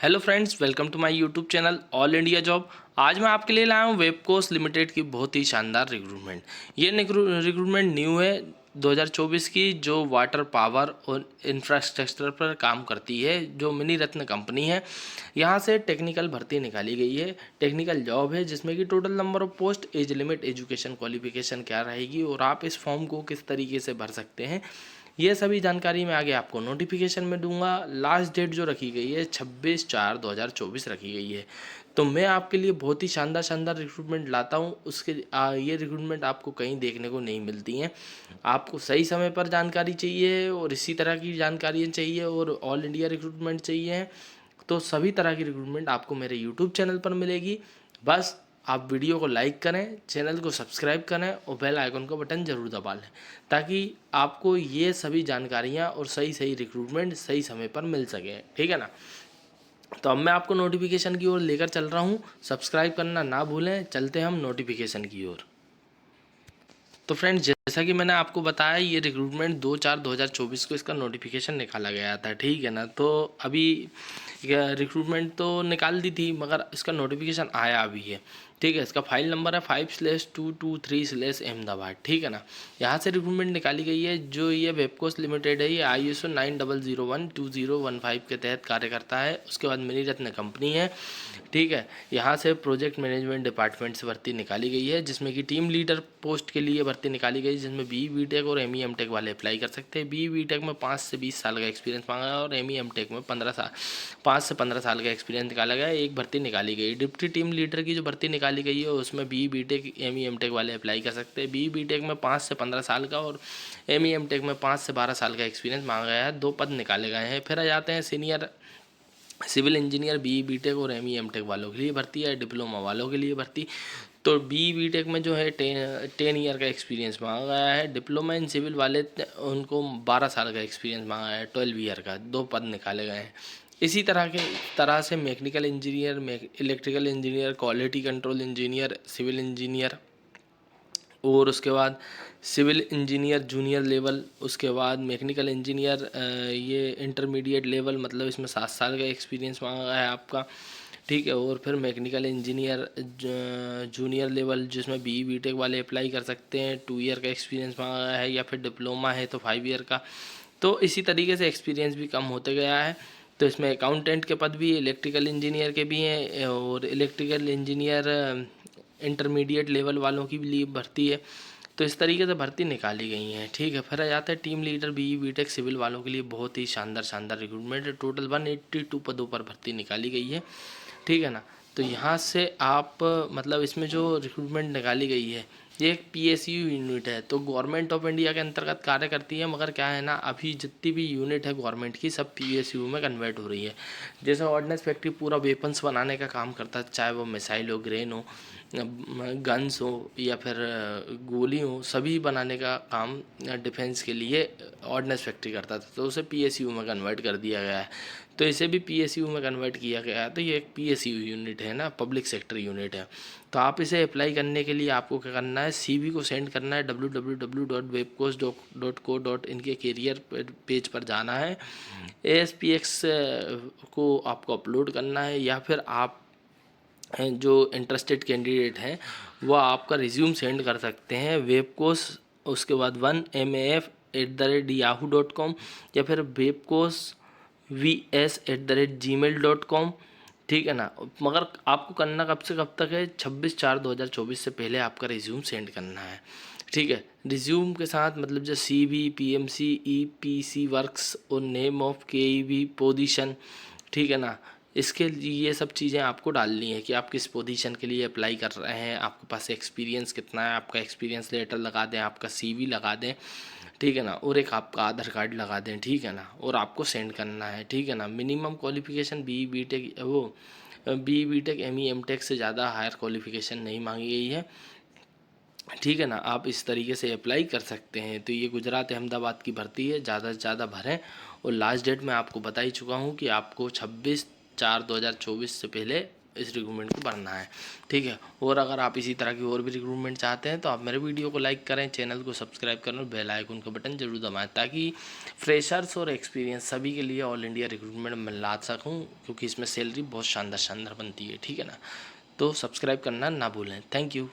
Hello friends, welcome to my YouTube channel all India job. आज मैं आपके लिए लाया हूँ वेबकोस लिमिटेड की बहुत ही शानदार रिक्रूटमेंट। ये रिक्रूटमेंट न्यू है 2024 की, जो वाटर पावर और इंफ्रास्ट्रक्चर पर काम करती है, जो मिनी रत्न कंपनी है। यहाँ से टेक्निकल भर्ती निकाली गई है, टेक्निकल जॉब है, जिसमें कि total number of post, age limit, education qualification क्या रहेगी और आप इस फॉर्म को किस तरीके से भर सकते हैं, ये सभी जानकारी मैं आगे आपको नोटिफिकेशन में दूंगा। लास्ट डेट जो रखी गई है 26/4/2024 रखी गई है। तो मैं आपके लिए बहुत ही शानदार शानदार रिक्रूटमेंट लाता हूँ। ये रिक्रूटमेंट आपको कहीं देखने को नहीं मिलती हैं। आपको सही समय पर जानकारी चाहिए और इसी तरह की जानकारियाँ चाहिए और ऑल इंडिया रिक्रूटमेंट चाहिए, तो सभी तरह की रिक्रूटमेंट आपको मेरे यूट्यूब चैनल पर मिलेगी। बस आप वीडियो को लाइक करें, चैनल को सब्सक्राइब करें और बेल आइकन का बटन ज़रूर दबा लें, ताकि आपको ये सभी जानकारियाँ और सही सही रिक्रूटमेंट सही समय पर मिल सके। ठीक है ना। तो अब मैं आपको नोटिफिकेशन की ओर लेकर चल रहा हूँ। सब्सक्राइब करना ना भूलें। चलते हम नोटिफिकेशन की ओर। तो फ्रेंड्स, जैसा कि मैंने आपको बताया, ये रिक्रूटमेंट 2/4/2024 को इसका नोटिफिकेशन निकाला गया था। ठीक है ना। तो अभी रिक्रूटमेंट तो निकाल दी थी, मगर इसका नोटिफिकेशन आया अभी है। ठीक है। इसका फाइल नंबर है 5/223/अहमदाबाद। ठीक है ना। यहाँ से रिक्रूटमेंट निकाली गई है। जो ये वेबकोस लिमिटेड है, ये ISO 9001:2015 के तहत कार्य करता है। उसके बाद मिनी रत्न कंपनी है। ठीक है। यहाँ से प्रोजेक्ट मैनेजमेंट डिपार्टमेंट से भर्ती निकाली गई है, जिसमें कि टीम लीडर पोस्ट के लिए भर्ती निकाली गई, जिसमें BE BTech और ME MTech वाले अप्लाई कर सकते हैं। BE BTech में 5 से 20 साल का एक्सपीरियंस मांगा है और ME MTech में 5 से 15 साल का एक्सपीरियंस निकाला गया है। एक भर्ती निकाली गई डिप्टी टीम लीडर की, जो भर्ती निकाली गई है उसमें BE BTech ME MTech वाले अप्लाई कर सकते हैं। BE BTech में 5 से 15 साल का और ME MTech में 5 से 12 साल का एक्सपीरियंस मांगा गया है। 2 पद निकाले गए हैं। फिर आ जाते हैं senior civil engineer. BE BTech और ME MTech वालों के लिए भर्ती है, डिप्लोमा वालों के लिए भर्ती। तो BE BTech में जो है 10 ईयर का एक्सपीरियंस मांगा गया है। डिप्लोमा इन सिविल वाले उनको 12 साल का एक्सपीरियंस मांगा है, 12 ईयर का। 2 पद निकाले गए हैं। इसी तरह से mechanical engineer, electrical engineer, quality control engineer, civil engineer और उसके बाद सिविल इंजीनियर जूनियर लेवल, उसके बाद मैकेनिकल इंजीनियर ये इंटरमीडिएट लेवल, मतलब इसमें 7 साल का एक्सपीरियंस मांगा है आपका। ठीक है। और फिर मैकेनिकल इंजीनियर जूनियर लेवल, जिसमें BE BTech वाले अप्लाई कर सकते हैं। 2 ईयर का एक्सपीरियंस मांगा है, या फिर डिप्लोमा है तो 5 ईयर का। तो इसी तरीके से एक्सपीरियंस भी कम होते गया है। तो इसमें अकाउंटेंट के पद भी, इलेक्ट्रिकल इंजीनियर के भी हैं और इलेक्ट्रिकल इंजीनियर इंटरमीडिएट लेवल वालों की भी लिए भर्ती है। तो इस तरीके से भर्ती निकाली गई हैं। ठीक है। फिर आ जाता है team leader BE BTech civil वालों के लिए। बहुत ही शानदार शानदार रिक्रूटमेंट है। टोटल 182 पदों पर भर्ती निकाली गई है। ठीक है ना। तो यहाँ से आप मतलब इसमें जो रिक्रूटमेंट निकाली गई है, ये एक PSU यूनिट है, तो गवर्नमेंट ऑफ इंडिया के अंतर्गत कार्य करती है। मगर क्या है ना, अभी जितनी भी यूनिट है गवर्नमेंट की, सब PSU में कन्वर्ट हो रही है। जैसे ऑर्डिनेंस फैक्ट्री पूरा वेपन्स बनाने का काम करता है, चाहे वो मिसाइल हो, ग्रेन हो, गन्स हो या फिर गोली हो, सभी बनाने का काम डिफेंस के लिए ऑर्डिनेंस फैक्ट्री करता था। तो उसे PSU में कन्वर्ट कर दिया गया है। तो इसे भी PSU में कन्वर्ट किया गया है। तो ये एक PSU यूनिट है ना, पब्लिक सेक्टर यूनिट है। तो आप इसे अप्लाई करने के लिए आपको क्या करना है, CV को सेंड करना है www.webcourse.co.in के कैरियर पेज पर जाना है। ASPX को आपको अपलोड करना है, या फिर आप जो इंटरेस्टेड कैंडिडेट हैं वह आपका रिज्यूम सेंड कर सकते हैं वेबकोस, उसके बाद 1maf@yahoo.com, या फिर webcourse@gmail.com। ठीक है ना। मगर आपको करना कब से कब तक है, 26/4/2024 से पहले आपका रिज्यूम सेंड करना है। ठीक है। रिज्यूम के साथ मतलब जो CV, PMC, EPC वर्क्स और नेम ऑफ KEB पोजीशन। ठीक है ना। इसके लिए ये सब चीज़ें आपको डालनी है कि आप किस पोजीशन के लिए अप्लाई कर रहे हैं, आपके पास एक्सपीरियंस कितना है, आपका एक्सपीरियंस लेटर लगा दें, आपका CV लगा दें। ठीक है ना। और एक आपका आधार कार्ड लगा दें। ठीक है ना। और आपको सेंड करना है। ठीक है ना। Minimum qualification BE BTech ME MTech से ज़्यादा हायर क्वालिफिकेशन नहीं मांगी गई है। ठीक है ना। आप इस तरीके से अप्लाई कर सकते हैं। तो ये गुजरात अहमदाबाद की भर्ती है, ज़्यादा से ज़्यादा भरें। और लास्ट डेट मैं आपको बता ही चुका हूँ कि आपको 26/4/2024 से पहले इस रिक्रूटमेंट को भरना है, ठीक है। और अगर आप इसी तरह की और भी रिक्रूटमेंट चाहते हैं तो आप मेरे वीडियो को लाइक करें, चैनल को सब्सक्राइब करें और बेल आइकन का बटन जरूर दबाएं, ताकि फ्रेशर्स और एक्सपीरियंस सभी के लिए ऑल इंडिया रिक्रूटमेंट मैं ला सकूँ, क्योंकि इसमें सैलरी बहुत शानदार बनती है, ठीक है ना। तो सब्सक्राइब करना ना भूलें। Thank you.